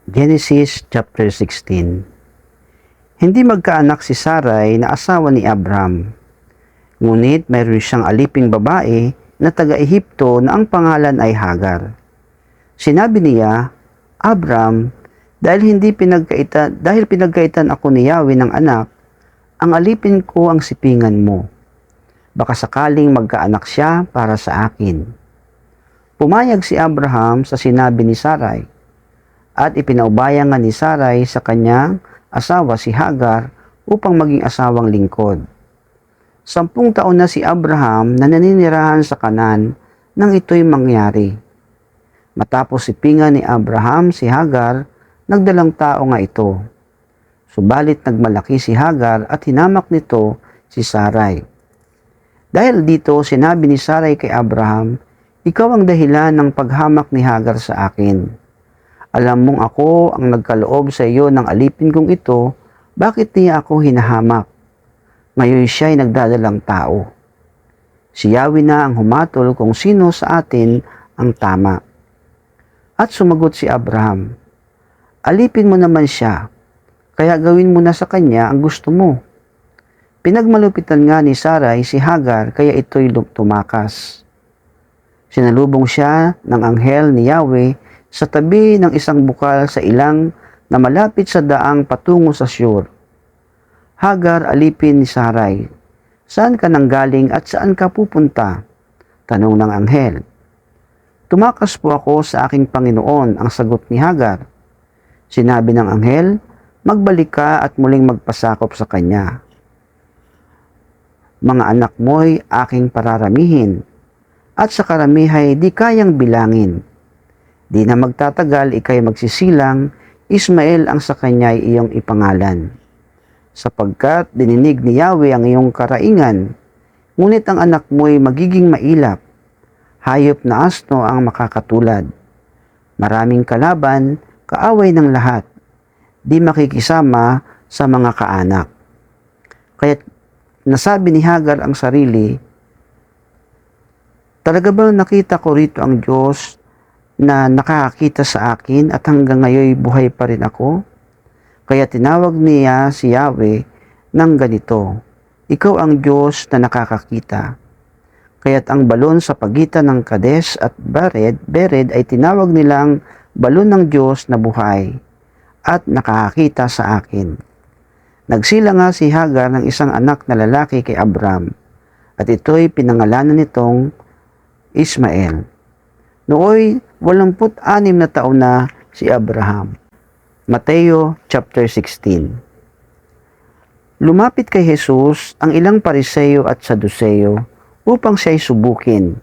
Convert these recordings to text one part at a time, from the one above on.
Genesis chapter 16. Hindi magkaanak si Sarai na asawa ni Abram. Ngunit mayroon siyang aliping babae na taga-Ehipto na ang pangalan ay Hagar. Sinabi niya, Abram, dahil pinagkaitan ako ni Yahweh ng anak, ang alipin ko ang sipingan mo. Baka sakaling magkaanak siya para sa akin. Pumayag si Abraham sa sinabi ni Sarai, at ipinaubayan nga ni Sarai sa kanyang asawa si Hagar upang maging asawang lingkod. 10 taon na si Abraham na naninirahan sa Kanaan nang ito'y mangyari. Matapos sipingan ni Abraham si Hagar, nagdalang tao nga ito. Subalit nagmalaki si Hagar at hinamak nito si Sarai. Dahil dito sinabi ni Sarai kay Abraham, ikaw ang dahilan ng paghamak ni Hagar sa akin. Alam mong ako ang nagkaloob sa iyo ng alipin kong ito, bakit niya ako hinahamak? Ngayon siya ay nagdadalang tao. Si Yahweh na ang humatol kung sino sa atin ang tama. At sumagot si Abraham, alipin mo naman siya, kaya gawin mo na sa kanya ang gusto mo. Pinagmalupitan nga ni Sarai si Hagar kaya ito'y tumakas. Sinalubong siya ng anghel ni Yahweh sa tabi ng isang bukal sa ilang na malapit sa daang patungo sa Shur. Hagar, alipin ni Sarai, saan ka nanggaling at saan ka pupunta? Tanong ng anghel. Tumakas po ako sa aking Panginoon, ang sagot ni Hagar. Sinabi ng anghel, magbalik ka at muling magpasakop sa kanya. Mga anak mo'y aking pararamihin, at sa karamihay di kayang bilangin. Di na magtatagal ikay magsisilang, Ismael ang sa kanya ay iyong ipangalan. Sapagkat dininig ni Yahweh ang iyong karaingan, ngunit ang anak mo'y magiging mailap, hayop na asno ang makakatulad. Maraming kalaban, kaaway ng lahat, di makikisama sa mga kaanak. Kaya't nasabi ni Hagar ang sarili, talaga ba nakita ko rito ang Diyos na nakakakita sa akin at hanggang ngayon buhay pa rin ako? Kaya tinawag niya si Yahweh ng ganito, ikaw ang Diyos na nakakakita. Kaya't ang balon sa pagitan ng Kades at Bered ay tinawag nilang balon ng Diyos na buhay at nakakakita sa akin. Nagsila nga si Hagar ng isang anak na lalaki kay Abram at ito'y pinangalanan nitong Ismael. Nooy 86 na taon na si Abraham. Mateo chapter 16. Lumapit kay Jesus ang ilang Pariseo at Saduceo upang siya'y subukin.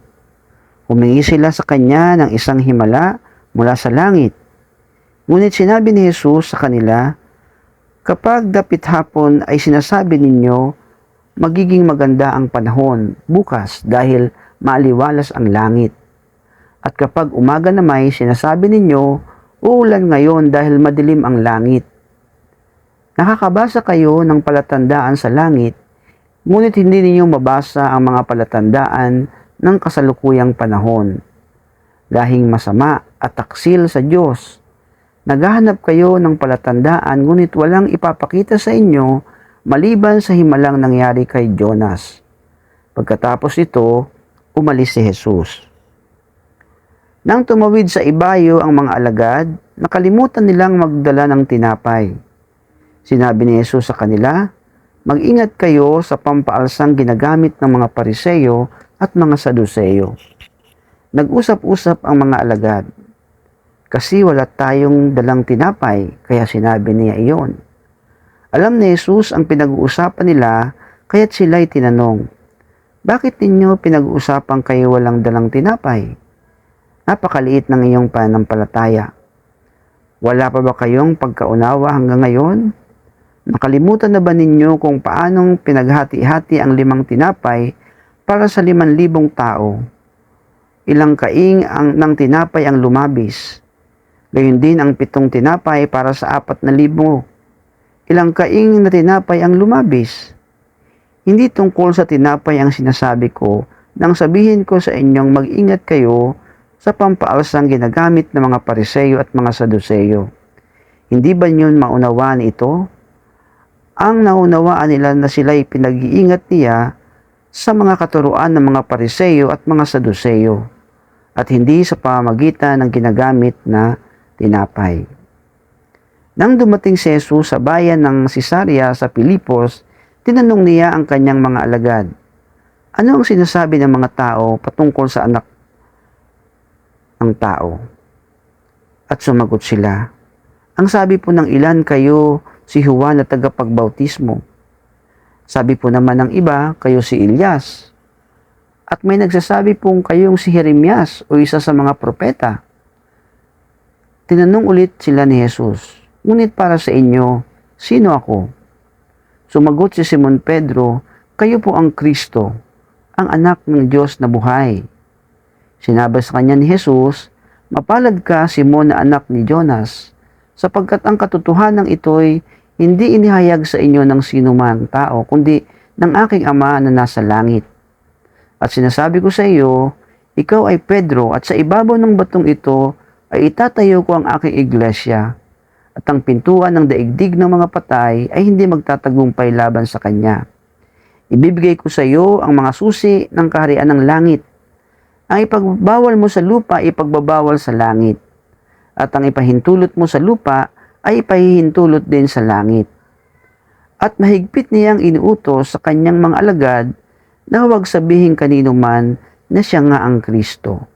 Humingi sila sa kanya ng isang himala mula sa langit. Ngunit sinabi ni Jesus sa kanila, kapag dapit hapon ay sinasabi ninyo, magiging maganda ang panahon bukas dahil maaliwalas ang langit. At kapag umaga na may sinasabi ninyo, uulan ngayon dahil madilim ang langit. Nakakabasa kayo ng palatandaan sa langit, ngunit hindi ninyo mabasa ang mga palatandaan ng kasalukuyang panahon. Dahil masama at taksil sa Diyos, naghahanap kayo ng palatandaan ngunit walang ipapakita sa inyo maliban sa himalang nangyari kay Jonas. Pagkatapos ito, umalis si Jesus. Nang tumawid sa ibayo ang mga alagad, nakalimutan nilang magdala ng tinapay. Sinabi ni Jesus sa kanila, mag-ingat kayo sa pampaalsang ginagamit ng mga Pariseo at mga Saduceo. Nag-usap-usap ang mga alagad. Kasi wala tayong dalang tinapay, kaya sinabi niya iyon. Alam ni Jesus ang pinag-uusapan nila, kaya't sila'y tinanong, bakit ninyo pinag-uusapan kayo walang dalang tinapay? Napakaliit ng iyong pananampalataya. Wala pa ba kayong pagkaunawa hanggang ngayon? Nakalimutan na ba ninyo kung paanong pinaghati-hati ang 5 tinapay para sa 5,000 tao? Ilang kaing ng tinapay ang lumabis. Gayon din ang 7 tinapay para sa 4,000. Ilang kaing na tinapay ang lumabis. Hindi tungkol sa tinapay ang sinasabi ko nang sabihin ko sa inyong mag-ingat kayo sa pampaalsang ginagamit ng mga Pariseo at mga Saduceo. Hindi ba niyo maunawaan ito? Ang naunawaan nila na sila'y pinag-iingat niya sa mga katuruan ng mga Pariseyo at mga Saduseyo, at hindi sa pamamagitan ng ginagamit na tinapay. Nang dumating si Jesus sa bayan ng Cesarea sa Pilipos, tinanong niya ang kanyang mga alagad, ano ang sinasabi ng mga tao patungkol sa anak ng tao? At sumagot sila, ang sabi po ng ilan, kayo si Juan na tagapagbautismo. Sabi po naman ng iba, kayo si Elias. At may nagsasabi pong kayong si Jeremias o isa sa mga propeta. Tinanong ulit sila ni Jesus, ngunit para sa inyo, sino ako? Sumagot si Simon Pedro, kayo po ang Kristo, ang anak ng Diyos na buhay. Sinabi sa kanya ni Jesus, mapalad ka, Simon na anak ni Jonas, sapagkat ang katotohanan ito'y hindi inihayag sa inyo ng sinumang tao, kundi ng aking Ama na nasa langit. At sinasabi ko sa iyo, ikaw ay Pedro, at sa ibabaw ng batong ito ay itatayo ko ang aking iglesia, at ang pintuan ng daigdig ng mga patay ay hindi magtatagumpay laban sa kanya. Ibibigay ko sa iyo ang mga susi ng kaharian ng langit. Ang ipagbawal mo sa lupa, ipagbabawal sa langit. At ang ipahintulot mo sa lupa, ay ipahihintulot din sa langit. At mahigpit niyang inuutos sa kanyang mga alagad na huwag sabihin kanino man na siya nga ang Kristo.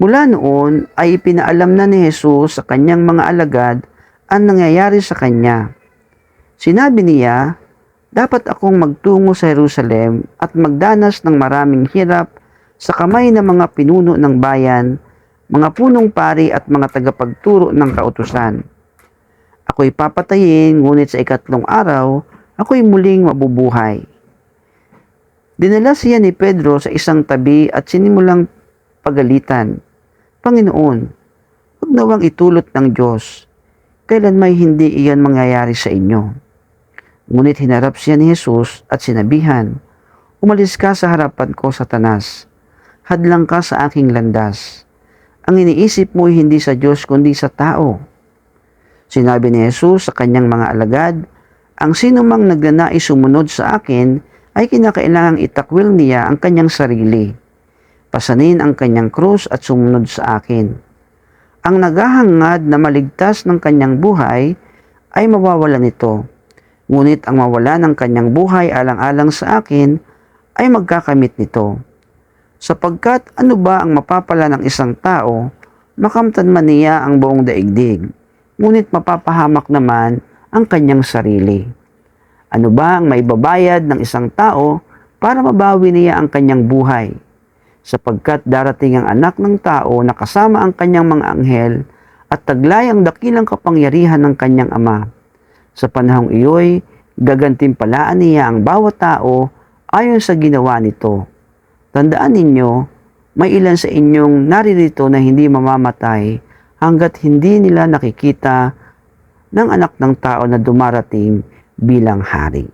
Mula noon ay ipinaalam na ni Jesus sa kanyang mga alagad ang nangyayari sa kanya. Sinabi niya, dapat akong magtungo sa Jerusalem at magdanas ng maraming hirap sa kamay ng mga pinuno ng bayan, mga punong pari at mga tagapagturo ng kautusan. Ako'y papatayin, ngunit sa ikatlong araw, ako'y muling mabubuhay. Dinala siya ni Pedro sa isang tabi at sinimulang pagalitan. Panginoon, huwag nawang itulot ng Diyos. Kailan may hindi iyan mangyayari sa inyo? Ngunit hinarap siya ni Jesus at sinabihan, umalis ka sa harapan ko, Satanas. Hadlang ka sa aking landas. Ang iniisip mo ay hindi sa Diyos kundi sa tao. Sinabi ni Jesus sa kanyang mga alagad, ang sinumang nagnanais sumunod sa akin ay kinakailangang itakwil niya ang kanyang sarili. Pasanin ang kanyang krus at sumunod sa akin. Ang naghahangad na maligtas ng kanyang buhay ay mawawala nito. Ngunit ang mawala ng kanyang buhay alang-alang sa akin ay magkakamit nito. Sapagkat ano ba ang mapapala ng isang tao, makamtan man niya ang buong daigdig, ngunit mapapahamak naman ang kanyang sarili. Ano ba ang maibabayad ng isang tao para mabawi niya ang kanyang buhay? Sapagkat darating ang anak ng tao na kasama ang kanyang mga anghel at taglay ang dakilang kapangyarihan ng kanyang ama. Sa panahong iyo'y gagantimpalaan niya ang bawat tao ayon sa ginawa nito. Tandaan ninyo, may ilan sa inyong naririto na hindi mamamatay hanggat hindi nila nakikita ng anak ng tao na dumarating bilang hari.